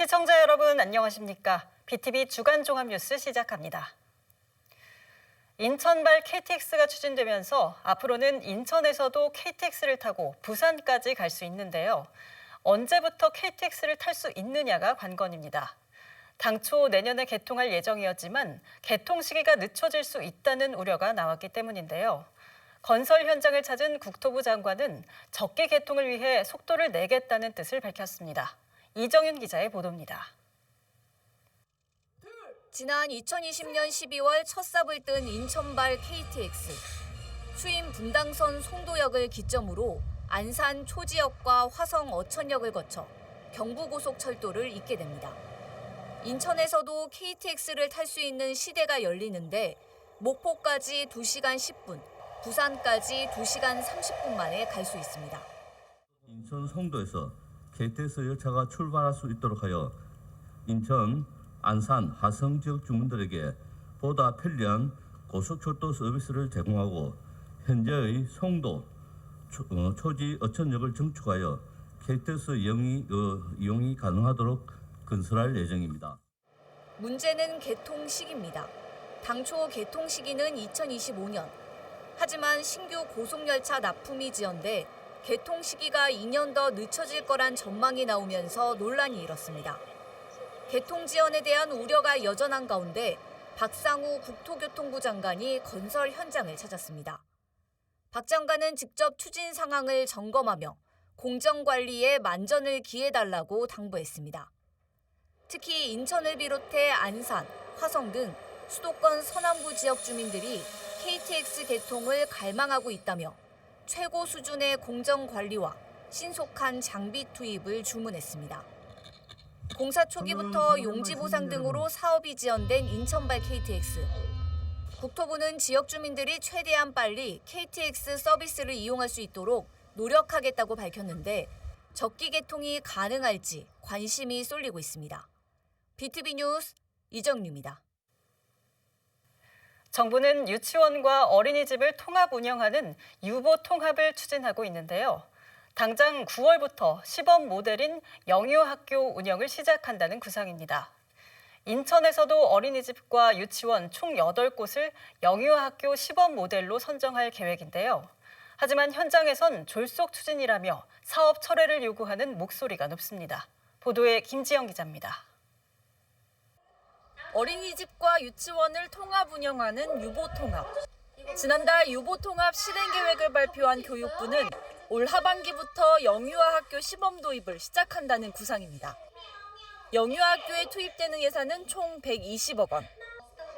시청자 여러분 안녕하십니까? BTV 주간 종합 뉴스 시작합니다. 인천발 KTX가 추진되면서 앞으로는 인천에서도 KTX를 타고 부산까지 갈 수 있는데요. 언제부터 KTX를 탈 수 있느냐가 관건입니다. 당초 내년에 개통할 예정이었지만 개통 시기가 늦춰질 수 있다는 우려가 나왔기 때문인데요. 건설 현장을 찾은 국토부 장관은 적기 개통을 위해 속도를 내겠다는 뜻을 밝혔습니다. 이정윤 기자의 보도입니다. 지난 2020년 12월 첫 삽을 뜬 인천발 KTX. 수임 분당선 송도역을 기점으로 안산 초지역과 화성 어천역을 거쳐 경부고속철도를 잇게 됩니다. 인천에서도 KTX를 탈 수 있는 시대가 열리는데 목포까지 2시간 10분, 부산까지 2시간 30분 만에 갈 수 있습니다. 인천 송도에서 KTX 열차가 출발할 수 있도록 하여 인천, 안산, 화성 지역 주민들에게 보다 편리한 고속철도 서비스를 제공하고 현재의 송도, 초지 어천역을 증축하여 KTX 이용이 가능하도록 건설할 예정입니다. 문제는 개통 시기입니다. 당초 개통 시기는 2025년. 하지만 신규 고속열차 납품이 지연돼 개통 시기가 2년 더 늦춰질 거란 전망이 나오면서 논란이 일었습니다. 개통 지연에 대한 우려가 여전한 가운데 박상우 국토교통부 장관이 건설 현장을 찾았습니다. 박 장관은 직접 추진 상황을 점검하며 공정관리에 만전을 기해달라고 당부했습니다. 특히 인천을 비롯해 안산, 화성 등 수도권 서남부 지역 주민들이 KTX 개통을 갈망하고 있다며 최고 수준의 공정관리와 신속한 장비 투입을 주문했습니다. 공사 초기부터 용지 보상 등으로 사업이 지연된 인천발 KTX. 국토부는 지역 주민들이 최대한 빨리 KTX 서비스를 이용할 수 있도록 노력하겠다고 밝혔는데 적기 개통이 가능할지 관심이 쏠리고 있습니다. BTV 뉴스 이정유입니다. 정부는 유치원과 어린이집을 통합 운영하는 유보 통합을 추진하고 있는데요. 당장 9월부터 시범 모델인 영유학교 운영을 시작한다는 구상입니다. 인천에서도 어린이집과 유치원 총 8곳을 영유학교 시범 모델로 선정할 계획인데요. 하지만 현장에선 졸속 추진이라며 사업 철회를 요구하는 목소리가 높습니다. 보도에 김지영 기자입니다. 어린이집과 유치원을 통합 운영하는 유보통합. 지난달 유보통합 실행 계획을 발표한 교육부는 올 하반기부터 영유아학교 시범 도입을 시작한다는 구상입니다. 영유아학교에 투입되는 예산은 총 120억 원.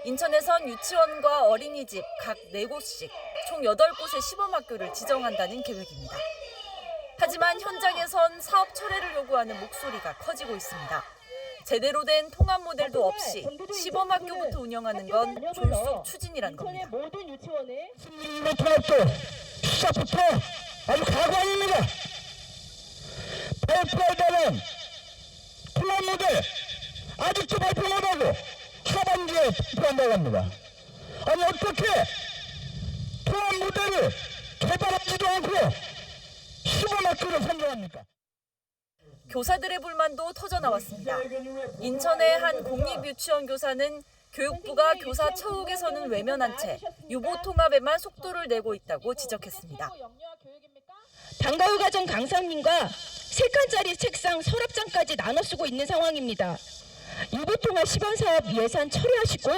인천에선 유치원과 어린이집 각 4곳씩 총 8곳의 시범학교를 지정한다는 계획입니다. 하지만 현장에선 사업 철회를 요구하는 목소리가 커지고 있습니다. 제대로 된 통합 모델도 없이 시범학교부터 운영하는 건 졸속 추진이란 겁니다. 모든 유치원에 승리의 통합도 시작부터 아주 가관입니다. 발표하다는 통합 모델 아직도 발표 못하고 하반기에 발표한다고 합니다. 아니 어떻게 통합 모델을 개발하지도 않고 시범학교를 선정합니까? 교사들의 불만도 터져나왔습니다. 인천의 한 공립유치원 교사는 교육부가 교사 처우개선은 외면한 채 유보통합에만 속도를 내고 있다고 지적했습니다. 방과후 과정 강사님과 3칸짜리 책상 서랍장까지 나눠 쓰고 있는 상황입니다. 유보통합 시범사업 예산 철회하시고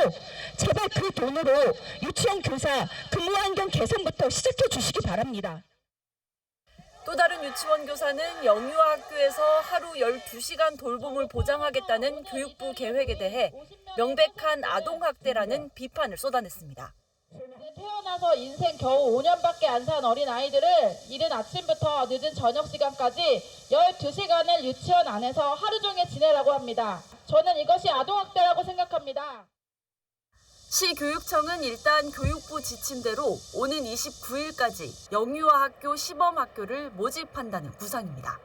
제발 그 돈으로 유치원 교사 근무환경 개선부터 시작해 주시기 바랍니다. 또 다른 유치원 교사는 영유아학교에서 하루 12시간 돌봄을 보장하겠다는 교육부 계획에 대해 명백한 아동학대라는 비판을 쏟아냈습니다. 태어나서 인생 겨우 5년밖에 안 산 어린아이들을 이른 아침부터 늦은 저녁 시간까지 12시간을 유치원 안에서 하루 종일 지내라고 합니다. 저는 이것이 아동학대라고 생각합니다. 시교육청은 일단 교육부 지침대로 오는 29일까지 영유아학교 시범학교를 모집한다는 구상입니다.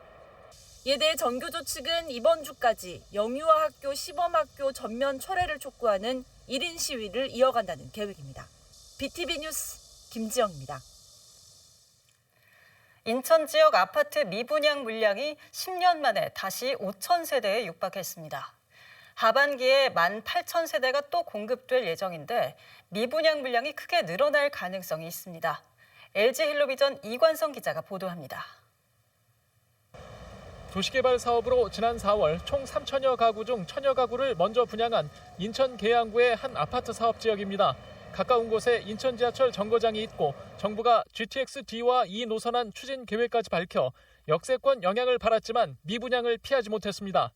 이에 대해 전교조 측은 이번 주까지 영유아학교 시범학교 전면 철회를 촉구하는 1인 시위를 이어간다는 계획입니다. BTV 뉴스 김지영입니다. 인천 지역 아파트 미분양 물량이 10년 만에 다시 5천 세대에 육박했습니다. 하반기에 18,000세대가 또 공급될 예정인데 미분양 물량이 크게 늘어날 가능성이 있습니다. LG 헬로비전 이관성 기자가 보도합니다. 도시개발 사업으로 지난 4월 총 3천여 가구 중 1,000여 가구를 먼저 분양한 인천 계양구의 한 아파트 사업 지역입니다. 가까운 곳에 인천 지하철 정거장이 있고 정부가 GTX-D와 E 노선안 추진 계획까지 밝혀 역세권 영향을 받았지만 미분양을 피하지 못했습니다.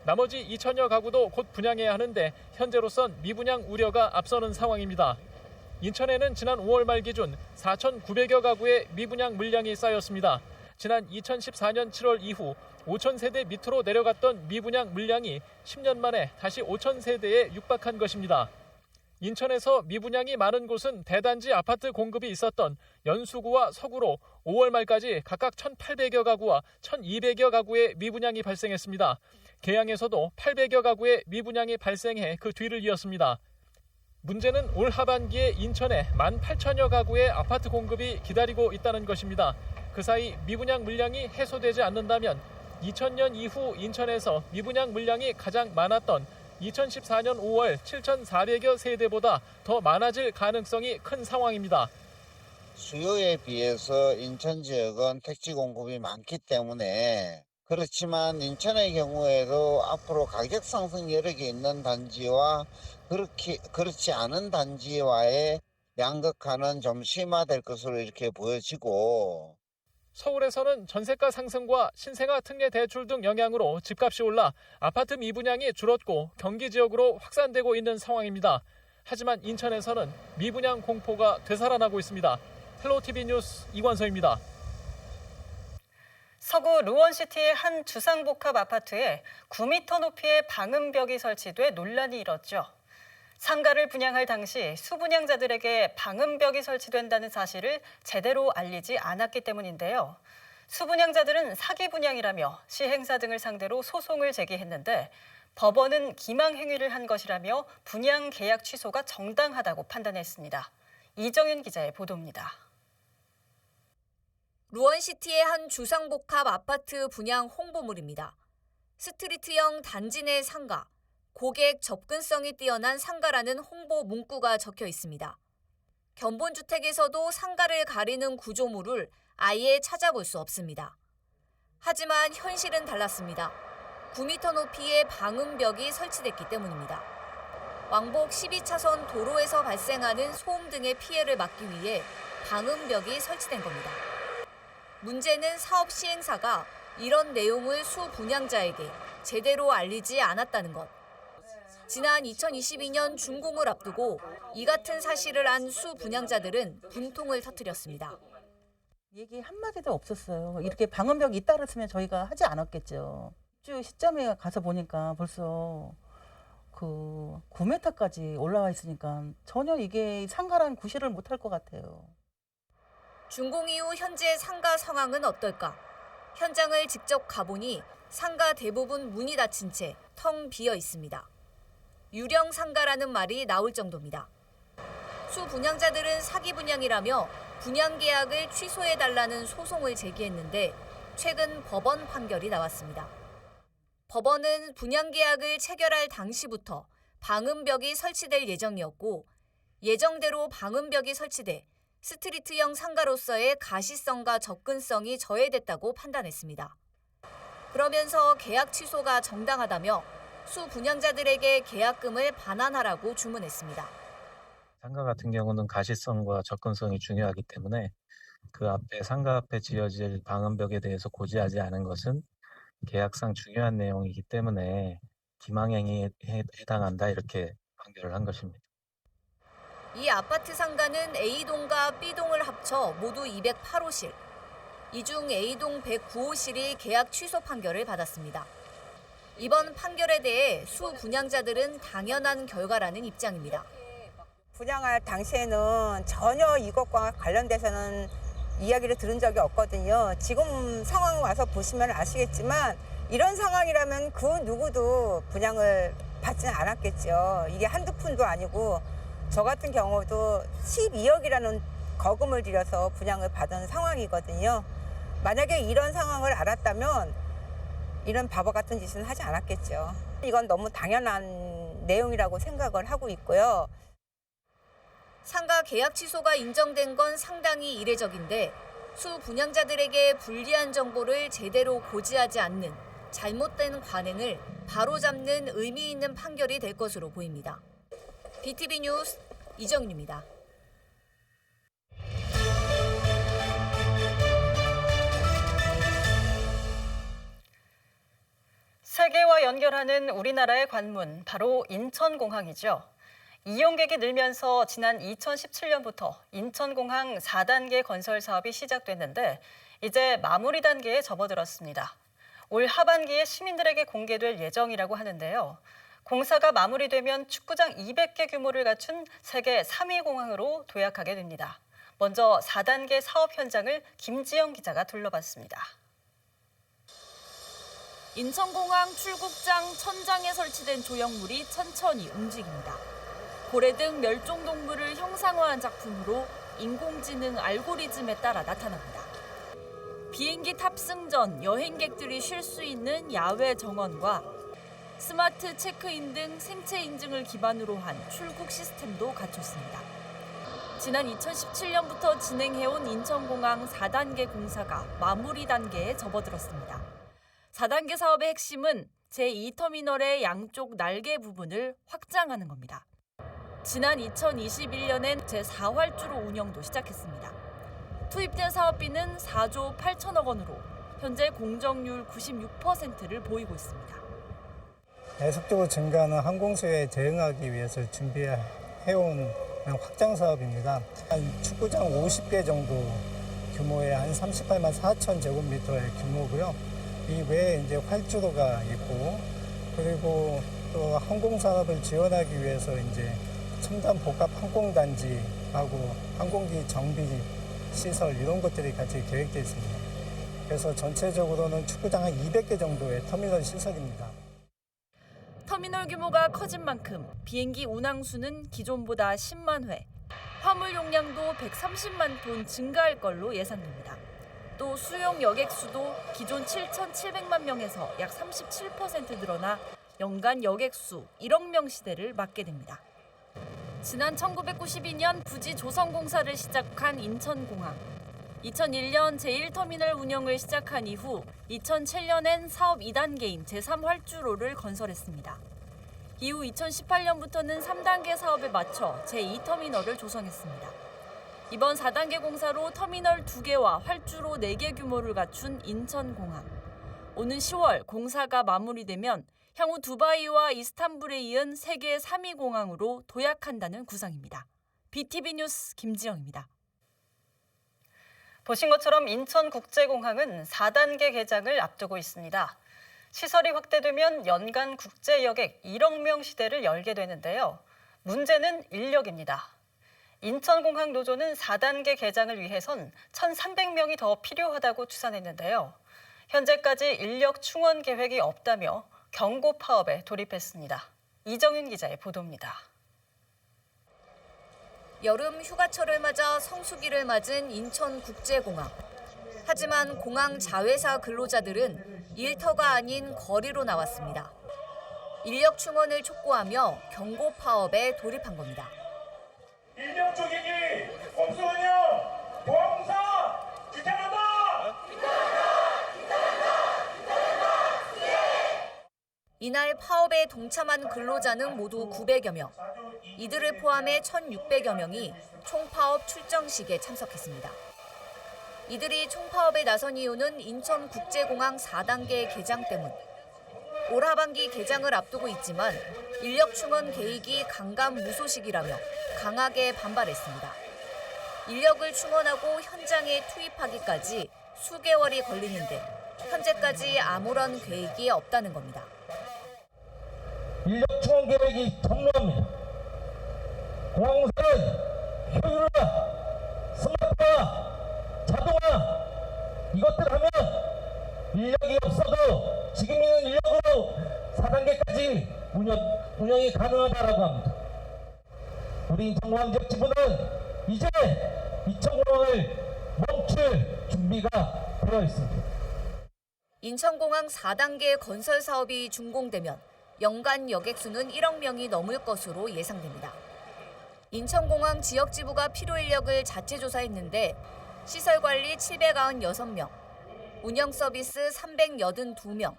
나머지 2천여 가구도 곧 분양해야 하는데 현재로선 미분양 우려가 앞서는 상황입니다. 인천에는 지난 5월 말 기준 4,900여 가구의 미분양 물량이 쌓였습니다. 지난 2014년 7월 이후 5천 세대 밑으로 내려갔던 미분양 물량이 10년 만에 다시 5천 세대에 육박한 것입니다. 인천에서 미분양이 많은 곳은 대단지 아파트 공급이 있었던 연수구와 서구로 5월 말까지 각각 1,800여 가구와 1,200여 가구의 미분양이 발생했습니다. 계양에서도 800여 가구의 미분양이 발생해 그 뒤를 이었습니다. 문제는 올 하반기에 인천에 18,000여 가구의 아파트 공급이 기다리고 있다는 것입니다. 그 사이 미분양 물량이 해소되지 않는다면 2000년 이후 인천에서 미분양 물량이 가장 많았던 2014년 5월 7,400여 세대보다 더 많아질 가능성이 큰 상황입니다. 수요에 비해서 인천 지역은 택지 공급이 많기 때문에 그렇지만 인천의 경우에도 앞으로 가격 상승 여력이 있는 단지와 그렇지 않은 단지와의 양극화는 좀 심화될 것으로 이렇게 보여지고 서울에서는 전세가 상승과 신생아 특례 대출 등 영향으로 집값이 올라 아파트 미분양이 줄었고 경기 지역으로 확산되고 있는 상황입니다. 하지만 인천에서는 미분양 공포가 되살아나고 있습니다. 헬로티비 뉴스 이관서입니다. 서구 루원시티의 한 주상복합 아파트에 9m 높이의 방음벽이 설치돼 논란이 일었죠. 상가를 분양할 당시 수분양자들에게 방음벽이 설치된다는 사실을 제대로 알리지 않았기 때문인데요. 수분양자들은 사기 분양이라며 시행사 등을 상대로 소송을 제기했는데 법원은 기망 행위를 한 것이라며 분양 계약 취소가 정당하다고 판단했습니다. 이정윤 기자의 보도입니다. 루원시티의 한 주상복합 아파트 분양 홍보물입니다. 스트리트형 단지 내 상가, 고객 접근성이 뛰어난 상가라는 홍보 문구가 적혀 있습니다. 견본주택에서도 상가를 가리는 구조물을 아예 찾아볼 수 없습니다. 하지만 현실은 달랐습니다. 9m 높이의 방음벽이 설치됐기 때문입니다. 왕복 12차선 도로에서 발생하는 소음 등의 피해를 막기 위해 방음벽이 설치된 겁니다. 문제는 사업 시행사가 이런 내용을 수분양자에게 제대로 알리지 않았다는 것. 지난 2022년 준공을 앞두고 이 같은 사실을 안 수분양자들은 분통을 터뜨렸습니다. 얘기 한마디도 없었어요. 이렇게 방음벽이 잇따랐으면 저희가 하지 않았겠죠. 입주 시점에 가서 보니까 벌써 그 9m까지 올라와 있으니까 전혀 이게 상가랑 구실을 못할 것 같아요. 준공 이후 현재 상가 상황은 어떨까? 현장을 직접 가보니 상가 대부분 문이 닫힌 채 텅 비어 있습니다. 유령 상가라는 말이 나올 정도입니다. 수분양자들은 사기 분양이라며 분양 계약을 취소해달라는 소송을 제기했는데 최근 법원 판결이 나왔습니다. 법원은 분양 계약을 체결할 당시부터 방음벽이 설치될 예정이었고 예정대로 방음벽이 설치돼 스트리트형 상가로서의 가시성과 접근성이 저해됐다고 판단했습니다. 그러면서 계약 취소가 정당하다며 수분양자들에게 계약금을 반환하라고 주문했습니다. 상가 같은 경우는 가시성과 접근성이 중요하기 때문에 그 앞에 상가 앞에 지어질 방음벽에 대해서 고지하지 않은 것은 계약상 중요한 내용이기 때문에 기망행위에 해당한다 이렇게 판결을 한 것입니다. 이 아파트 상가는 A동과 B동을 합쳐 모두 208호실. 이 중 A동 109호실이 계약 취소 판결을 받았습니다. 이번 판결에 대해 수분양자들은 당연한 결과라는 입장입니다. 분양할 당시에는 전혀 이것과 관련돼서는 이야기를 들은 적이 없거든요. 지금 상황 와서 보시면 아시겠지만 이런 상황이라면 그 누구도 분양을 받지는 않았겠죠. 이게 한두 푼도 아니고 저 같은 경우도 12억이라는 거금을 들여서 분양을 받은 상황이거든요. 만약에 이런 상황을 알았다면 이런 바보 같은 짓은 하지 않았겠죠. 이건 너무 당연한 내용이라고 생각을 하고 있고요. 상가 계약 취소가 인정된 건 상당히 이례적인데 수 분양자들에게 불리한 정보를 제대로 고지하지 않는 잘못된 관행을 바로잡는 의미 있는 판결이 될 것으로 보입니다. BTV 뉴스 이정윤입니다. 세계와 연결하는 우리나라의 관문, 바로 인천공항이죠. 이용객이 늘면서 지난 2017년부터 인천공항 4단계 건설 사업이 시작됐는데 이제 마무리 단계에 접어들었습니다. 올 하반기에 시민들에게 공개될 예정이라고 하는데요. 공사가 마무리되면 축구장 200개 규모를 갖춘 세계 3위 공항으로 도약하게 됩니다. 먼저 4단계 사업 현장을 김지영 기자가 둘러봤습니다. 인천공항 출국장 천장에 설치된 조형물이 천천히 움직입니다. 고래 등 멸종동물을 형상화한 작품으로 인공지능 알고리즘에 따라 나타납니다. 비행기 탑승 전 여행객들이 쉴 수 있는 야외 정원과 스마트 체크인 등 생체 인증을 기반으로 한 출국 시스템도 갖췄습니다. 지난 2017년부터 진행해온 인천공항 4단계 공사가 마무리 단계에 접어들었습니다. 4단계 사업의 핵심은 제2터미널의 양쪽 날개 부분을 확장하는 겁니다. 지난 2021년엔 제4활주로 운영도 시작했습니다. 투입된 사업비는 4조 8천억 원으로 현재 공정률 96%를 보이고 있습니다. 계속적으로 증가하는 항공수요에 대응하기 위해서 준비해온 확장 사업입니다. 한 축구장 50개 정도 규모의 한 38만 4천 제곱미터의 규모고요. 이 외에 이제 활주로가 있고 그리고 또 항공산업을 지원하기 위해서 이제 첨단 복합 항공단지하고 항공기 정비 시설 이런 것들이 같이 계획되어 있습니다. 그래서 전체적으로는 축구장 한 200개 정도의 터미널 시설입니다. 터미널 규모가 커진 만큼 비행기 운항수는 기존보다 10만 회, 화물 용량도 130만 톤 증가할 걸로 예상됩니다. 또 수용 여객 수도 기존 7,700만 명에서 약 37% 늘어나 연간 여객 수 1억 명 시대를 맞게 됩니다. 지난 1992년 부지 조성 공사를 시작한 인천공항. 2001년 제1터미널 운영을 시작한 이후 2007년엔 사업 2단계인 제3활주로를 건설했습니다. 이후 2018년부터는 3단계 사업에 맞춰 제2터미널을 조성했습니다. 이번 4단계 공사로 터미널 2개와 활주로 4개 규모를 갖춘 인천공항. 오는 10월 공사가 마무리되면 향후 두바이와 이스탄불에 이은 세계 3위 공항으로 도약한다는 구상입니다. BTV 뉴스 김지영입니다. 보신 것처럼 인천국제공항은 4단계 개장을 앞두고 있습니다. 시설이 확대되면 연간 국제 여객 1억 명 시대를 열게 되는데요. 문제는 인력입니다. 인천공항 노조는 4단계 개장을 위해선 1,300명이 더 필요하다고 추산했는데요. 현재까지 인력 충원 계획이 없다며 경고 파업에 돌입했습니다. 이정윤 기자의 보도입니다. 여름 휴가철을 맞아 성수기를 맞은 인천국제공항. 하지만 공항 자회사 근로자들은 일터가 아닌 거리로 나왔습니다. 인력 충원을 촉구하며 경고 파업에 돌입한 겁니다. 인력 조직이 없으면 공사 규탄한다! 이날 파업에 동참한 근로자는 모두 900여 명. 이들을 포함해 1,600여 명이 총파업 출정식에 참석했습니다. 이들이 총파업에 나선 이유는 인천국제공항 4단계 개장 때문. 올 하반기 개장을 앞두고 있지만 인력 충원 계획이 강감무소식이라며 강하게 반발했습니다. 인력을 충원하고 현장에 투입하기까지 수개월이 걸리는데 현재까지 아무런 계획이 없다는 겁니다. 인력 충원 계획이 전무합니다. 공항공사는 효율화, 스마트화, 자동화 이것들 하면 인력이 없어도 지금 있는 인력으로 4단계까지 운영이 가능하다라고 합니다. 우리 인천공항 지역 지부는 이제 인천공항을 멈출 준비가 들어가 있습니다. 인천공항 4단계 건설 사업이 준공되면 연간 여객수는 1억 명이 넘을 것으로 예상됩니다. 인천공항 지역지부가 필요 인력을 자체 조사했는데 시설관리 796명, 운영 서비스 382명,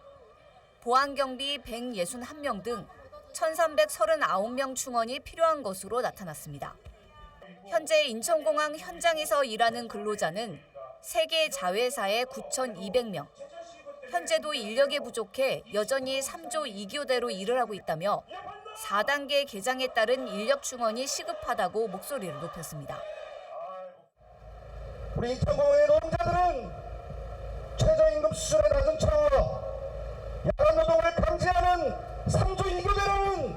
보안경비 161명 등 1,339명 충원이 필요한 것으로 나타났습니다. 현재 인천공항 현장에서 일하는 근로자는 세계 자회사의 9,200명. 현재도 인력이 부족해 여전히 3조 2교대로 일을 하고 있다며 4단계 개장에 따른 인력 충원이 시급하다고 목소리를 높였습니다. 우리 인천공항의 노동자들은 최저임금 수준에 낮은 처우와 야간 노동을 강제하는 3조 2교대라는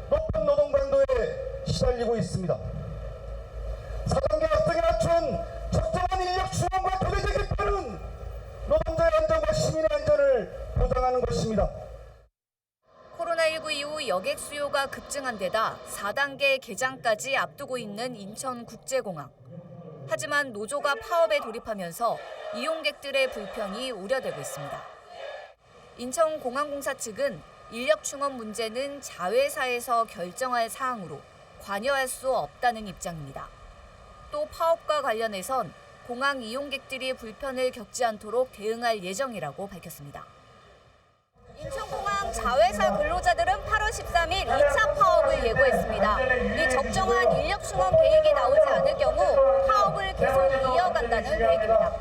높은 노동 강도에 시달리고 있습니다. 4단계 확정에 맞춘 적정한 인력 충원과 교대적 개편은 노동자의 안전과 시민의 안전을 보장하는 것입니다. 코로나19 이후 여객 수요가 급증한 데다 4단계 개장까지 앞두고 있는 인천국제공항. 하지만 노조가 파업에 돌입하면서 이용객들의 불편이 우려되고 있습니다. 인천공항공사 측은 인력 충원 문제는 자회사에서 결정할 사항으로 관여할 수 없다는 입장입니다. 또 파업과 관련해선 공항 이용객들이 불편을 겪지 않도록 대응할 예정이라고 밝혔습니다. 인천공항 자회사 근로자들은 8월 13일 2차 파업을 예고했습니다. 이 적정한 인력 충원 계획이 나오지 않을 경우 파업을 계속 이어간다는 계획입니다.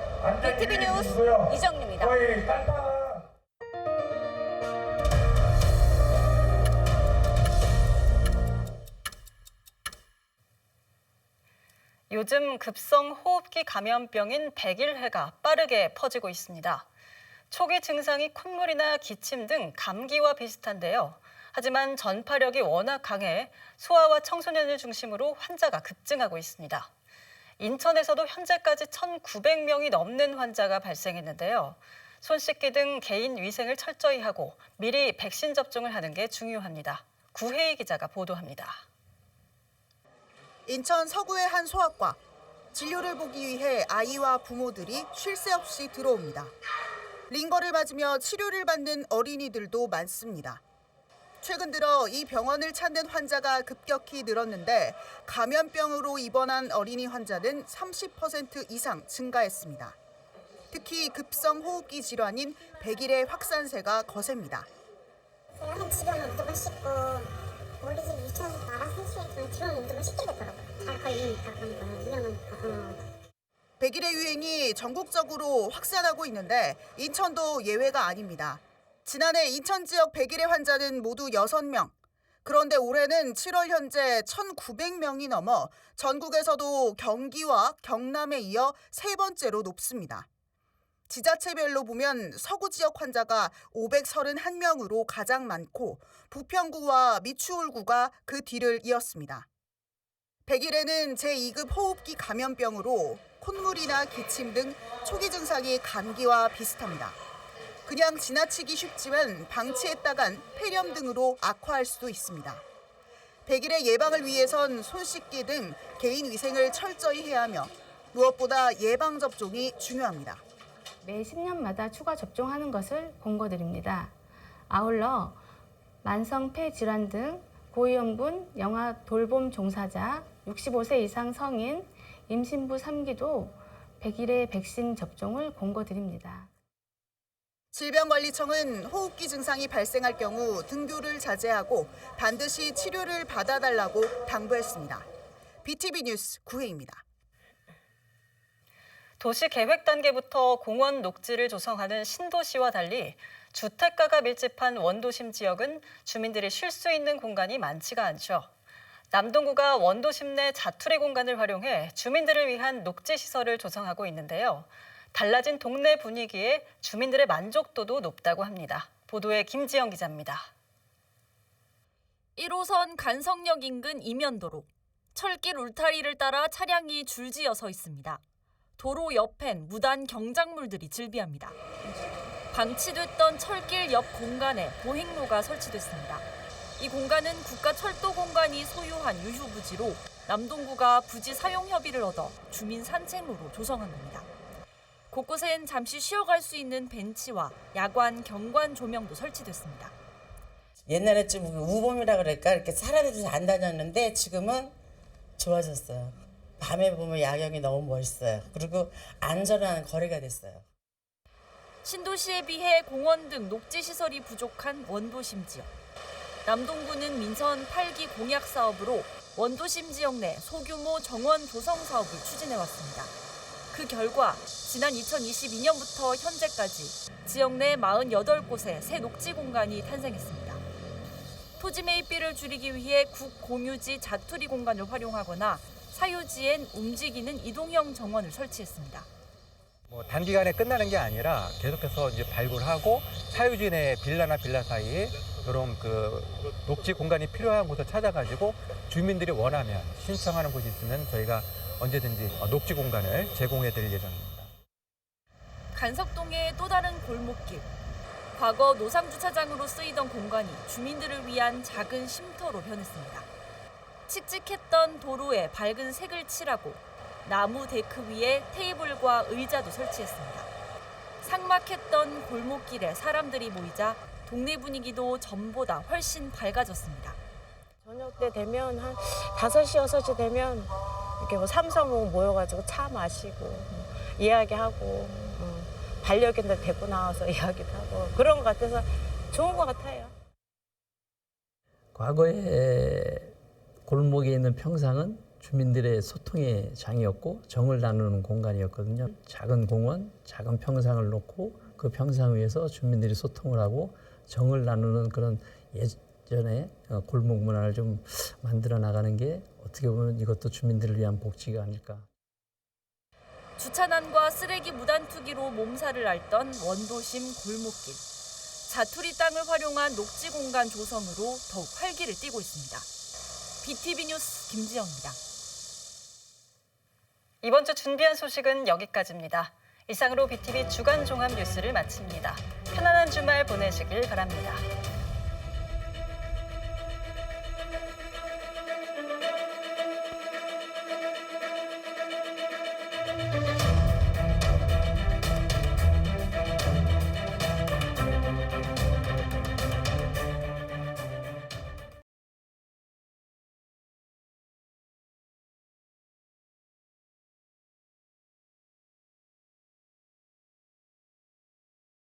BTV 뉴스 이정리입니다. 요즘 급성 호흡기 감염병인 백일해가 빠르게 퍼지고 있습니다. 초기 증상이 콧물이나 기침 등 감기와 비슷한데요. 하지만 전파력이 워낙 강해 소아와 청소년을 중심으로 환자가 급증하고 있습니다. 인천에서도 현재까지 1,900명이 넘는 환자가 발생했는데요. 손 씻기 등 개인 위생을 철저히 하고 미리 백신 접종을 하는 게 중요합니다. 구혜희 기자가 보도합니다. 인천 서구의 한 소아과. 진료를 보기 위해 아이와 부모들이 쉴 새 없이 들어옵니다. 링거를 맞으며 치료를 받는 어린이들도 많습니다. 최근 들어 이 병원을 찾는 환자가 급격히 늘었는데 감염병으로 입원한 어린이 환자는 30% 이상 증가했습니다. 특히 급성 호흡기 질환인 백일의 확산세가 거셉니다. 한 집에 오면 무조건 씻고 우리 집 유치원에서 알아서 해주시면 집에 오면 무조건 씻게 되더라고요. 잘 걸리니까 그런 거는 위험하니까. 백일의 유행이 전국적으로 확산하고 있는데 인천도 예외가 아닙니다. 지난해 인천 지역 백일의 환자는 모두 6명. 그런데 올해는 7월 현재 1,900명이 넘어 전국에서도 경기와 경남에 이어 세 번째로 높습니다. 지자체별로 보면 서구 지역 환자가 531명으로 가장 많고 부평구와 미추홀구가 그 뒤를 이었습니다. 백일에는 제2급 호흡기 감염병으로 콧물이나 기침 등 초기 증상이 감기와 비슷합니다. 그냥 지나치기 쉽지만 방치했다간 폐렴 등으로 악화할 수도 있습니다. 백일의 예방을 위해선 손 씻기 등 개인 위생을 철저히 해야 하며 무엇보다 예방 접종이 중요합니다. 매 10년마다 추가 접종하는 것을 권고드립니다. 아울러 만성 폐질환 등 고위험군, 영아 돌봄 종사자, 65세 이상 성인, 임신부 3기도 백일의 백신 접종을 권고드립니다. 질병관리청은 호흡기 증상이 발생할 경우 등교를 자제하고 반드시 치료를 받아달라고 당부했습니다. BTV 뉴스 구혜입니다. 도시 계획 단계부터 공원 녹지를 조성하는 신도시와 달리 주택가가 밀집한 원도심 지역은 주민들이 쉴 수 있는 공간이 많지가 않죠. 남동구가 원도심 내 자투리 공간을 활용해 주민들을 위한 녹지 시설을 조성하고 있는데요. 달라진 동네 분위기에 주민들의 만족도도 높다고 합니다. 보도에 김지영 기자입니다. 1호선 간성역 인근 이면도로. 철길 울타리를 따라 차량이 줄지어 서 있습니다. 도로 옆엔 무단 경작물들이 즐비합니다. 방치됐던 철길 옆 공간에 보행로가 설치됐습니다. 이 공간은 국가철도공단이 소유한 유휴부지로 남동구가 부지 사용 협의를 얻어 주민 산책로로 조성한 겁니다. 곳곳엔 잠시 쉬어갈 수 있는 벤치와 야관, 경관 조명도 설치됐습니다. 옛날에 좀 우범이라 그럴까 이렇게 사람들이 안 다녔는데 지금은 좋아졌어요. 밤에 보면 야경이 너무 멋있어요. 그리고 안전한 거리가 됐어요. 신도시에 비해 공원 등 녹지 시설이 부족한 원도심 지역. 남동구는 민선 8기 공약 사업으로 원도심 지역 내 소규모 정원 조성 사업을 추진해왔습니다. 그 결과 지난 2022년부터 현재까지 지역 내 48곳에 새 녹지 공간이 탄생했습니다. 토지 매입비를 줄이기 위해 국공유지 자투리 공간을 활용하거나 사유지엔 움직이는 이동형 정원을 설치했습니다. 단기간에 끝나는 게 아니라 계속해서 이제 발굴하고 사유지 내 빌라나 빌라 사이에 이런 녹지 공간이 필요한 곳을 찾아가지고 주민들이 원하면 신청하는 곳이 있으면 저희가 언제든지 녹지 공간을 제공해 드릴 예정입니다. 간석동의 또 다른 골목길. 과거 노상주차장으로 쓰이던 공간이 주민들을 위한 작은 쉼터로 변했습니다. 칙칙했던 도로에 밝은 색을 칠하고 나무 데크 위에 테이블과 의자도 설치했습니다. 삭막했던 골목길에 사람들이 모이자 동네 분위기도 전보다 훨씬 밝아졌습니다. 저녁 때 되면 한 5시, 6시 되면 이렇게 삼삼오오 모여가지고 차 마시고 이야기하고 반려견들 데리고 나와서 이야기도 하고 그런 것 같아서 좋은 것 같아요. 과거에 골목에 있는 평상은 주민들의 소통의 장이었고 정을 나누는 공간이었거든요. 작은 공원, 작은 평상을 놓고 그 평상 위에서 주민들이 소통을 하고 정을 나누는 그런 예전에 골목 문화를 좀 만들어 나가는 게 어떻게 보면 이것도 주민들을 위한 복지가 아닐까. 주차난과 쓰레기 무단 투기로 몸살을 앓던 원도심 골목길. 자투리 땅을 활용한 녹지 공간 조성으로 더욱 활기를 띠고 있습니다. BTV 뉴스 김지영입니다. 이번 주 준비한 소식은 여기까지입니다. 이상으로 BTV 주간 종합 뉴스를 마칩니다. 편안한 주말 보내시길 바랍니다.